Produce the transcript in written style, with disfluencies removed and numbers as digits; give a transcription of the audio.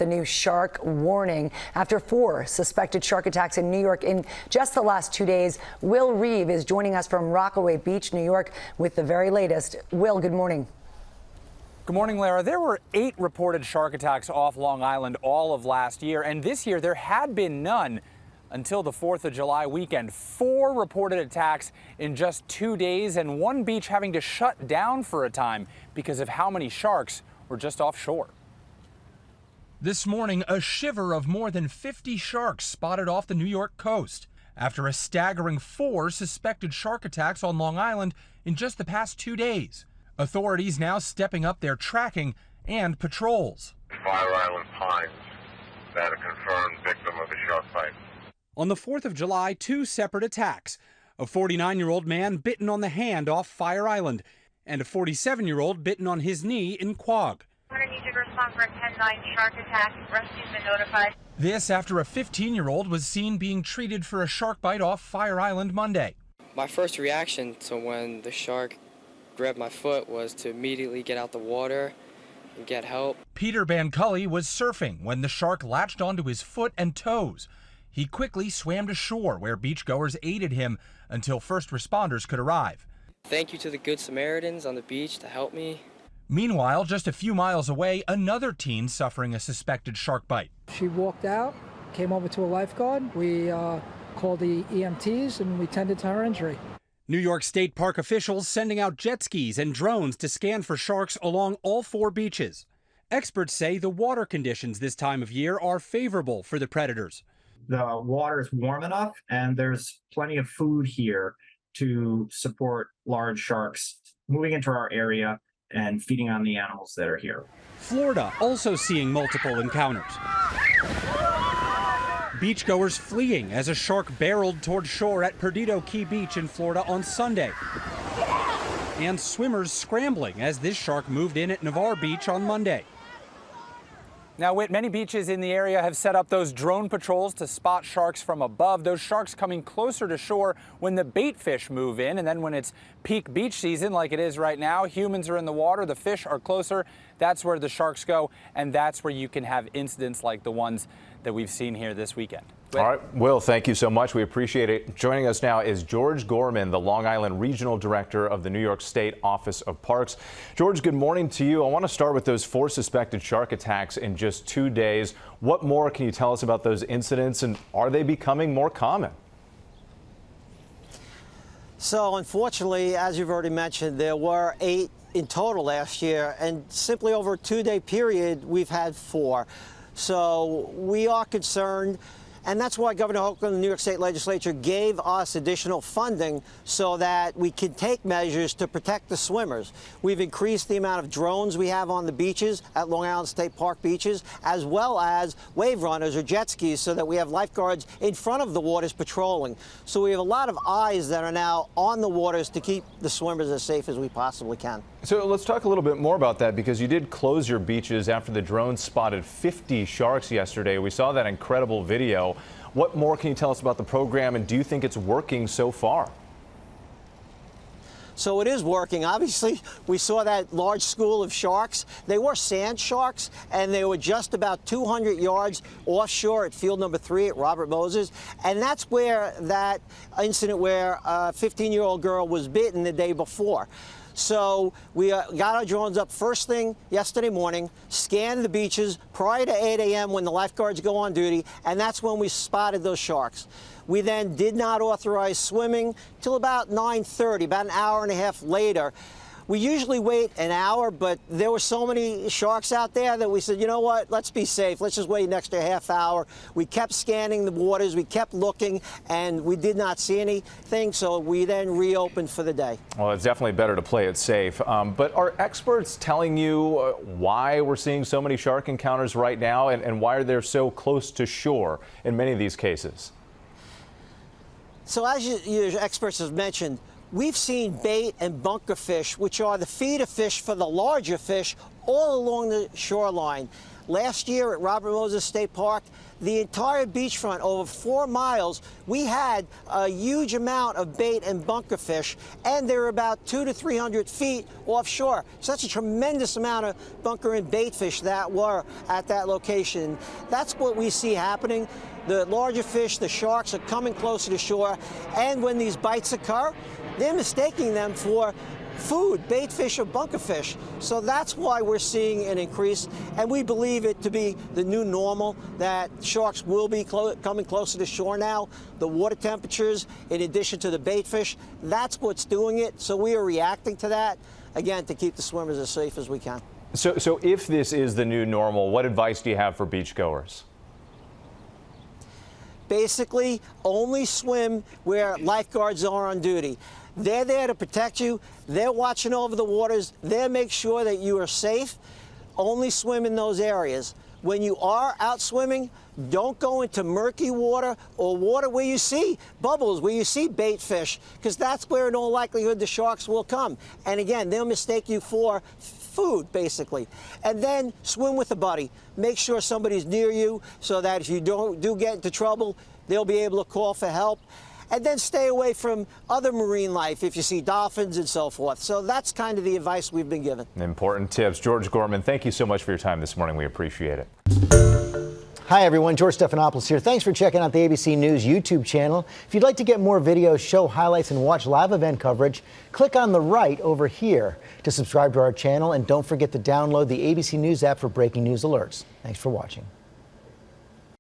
The new shark warning after 4 suspected shark attacks in New York in just the last 2 days. Will Reeve is joining us from Rockaway Beach, New York, with the very latest. Will, good morning. Good morning, Lara. There were 8 reported shark attacks off Long Island all of last year, and this year there had been none until the 4th of July weekend. 4 reported attacks in just 2 days, and one beach having to shut down for a time because of how many sharks were just offshore. This morning, a shiver of more than 50 sharks spotted off the New York coast after a staggering 4 suspected shark attacks on Long Island in just the past 2 days. Authorities now stepping up their tracking and patrols. Fire Island Pines, that a confirmed victim of a shark bite. On the 4th of July, 2 separate attacks. A 49-year-old man bitten on the hand off Fire Island and a 47-year-old bitten on his knee in Quogue. I'm going to need you to respond for a 10-9 shark attack. Rescue's been notified. This after a 15-year-old was seen being treated for a shark bite off Fire Island Monday. My first reaction to when the shark grabbed my foot was to immediately get out the water and get help. Peter Bancully was surfing when the shark latched onto his foot and toes. He quickly swam to shore where beachgoers aided him until first responders could arrive. Thank you to the Good Samaritans on the beach to help me. Meanwhile, just a few miles away, another teen suffering a suspected shark bite. She walked out, came over to a lifeguard. We called the EMTs and we tended to her injury. New York State Park officials sending out jet skis and drones to scan for sharks along all 4 beaches. Experts say the water conditions this time of year are favorable for the predators. The water is warm enough and there's plenty of food here to support large sharks moving into our area and feeding on the animals that are here. Florida also seeing multiple encounters. Beachgoers fleeing as a shark barreled toward shore at Perdido Key Beach in Florida on Sunday. And swimmers scrambling as this shark moved in at Navarre Beach on Monday. Now, Whit, many beaches in the area have set up those drone patrols to spot sharks from above. Those sharks coming closer to shore when the bait fish move in. And then when it's peak beach season like it is right now, humans are in the water, the fish are closer. That's where the sharks go. And that's where you can have incidents like the ones that we've seen here this weekend. All right, Will, thank you so much. We appreciate it. Joining us now is George Gorman, the Long Island Regional Director of the New York State Office of Parks. George, good morning to you. I want to start with those 4 suspected shark attacks in just 2 days. What more can you tell us about those incidents, and are they becoming more common? So, unfortunately, as you've already mentioned, there were 8 in total last year, and simply over a 2-day period, we've had 4. So we are concerned, and that's why Governor Hochul and the New York State Legislature gave us additional funding so that we can take measures to protect the swimmers. We've increased the amount of drones we have on the beaches at Long Island State Park beaches, as well as wave runners or jet skis, so that we have lifeguards in front of the waters patrolling. So we have a lot of eyes that are now on the waters to keep the swimmers as safe as we possibly can. So let's talk a little bit more about that, because you did close your beaches after the drones spotted 50 sharks yesterday. We saw that incredible video. What more can you tell us about the program, and do you think it's working so far? So it is working. Obviously, we saw that large school of sharks. They were sand sharks, and they were just about 200 yards offshore at field number 3 at Robert Moses. And that's where that incident where a 15-year-old girl was bitten the day before. So we got our drones up first thing yesterday morning, scanned the beaches prior to 8 a.m. when the lifeguards go on duty, and that's when we spotted those sharks. We then did not authorize swimming till about 9:30, about an hour and a half later. We usually wait an hour, but there were so many sharks out there that we said, you know what, let's be safe. Let's just wait an extra half hour. We kept scanning the waters, we kept looking, and we did not see anything, so we then reopened for the day. Well, it's definitely better to play it safe. But are experts telling you why we're seeing so many shark encounters right now, and why are they so close to shore in many of these cases? So as you experts have mentioned, we've seen bait and bunker fish, which are the feeder fish for the larger fish, all along the shoreline. Last year at Robert Moses State Park, the entire beachfront, over 4 miles, we had a huge amount of bait and bunker fish, and they were about 200 to 300 feet offshore. So that's a tremendous amount of bunker and bait fish that were at that location. That's what we see happening. The larger fish, the sharks, are coming closer to shore, and when these bites occur, they're mistaking them for food, bait fish or bunker fish. So that's why we're seeing an increase, and we believe it to be the new normal, that sharks will be coming closer to shore now. The water temperatures, in addition to the bait fish, that's what's doing it. So we are reacting to that, again, to keep the swimmers as safe as we can. So if this is the new normal, what advice do you have for beachgoers? Basically, only swim where lifeguards are on duty. They're there to protect you. They're watching over the waters. They make sure that you are safe. Only swim in those areas. When you are out swimming, don't go into murky water or water where you see bubbles, where you see bait fish, because that's where in all likelihood the sharks will come. And again, they'll mistake you for food, basically. And then swim with a buddy. Make sure somebody's near you so that if you do get into trouble, they'll be able to call for help. And then stay away from other marine life if you see dolphins and so forth. So that's kind of the advice we've been given. Important tips. George Gorman, thank you so much for your time this morning. We appreciate it. Hi, everyone. George Stephanopoulos here. Thanks for checking out the ABC News YouTube channel. If you'd like to get more videos, show highlights, and watch live event coverage, click on the right over here to subscribe to our channel. And don't forget to download the ABC News app for breaking news alerts. Thanks for watching.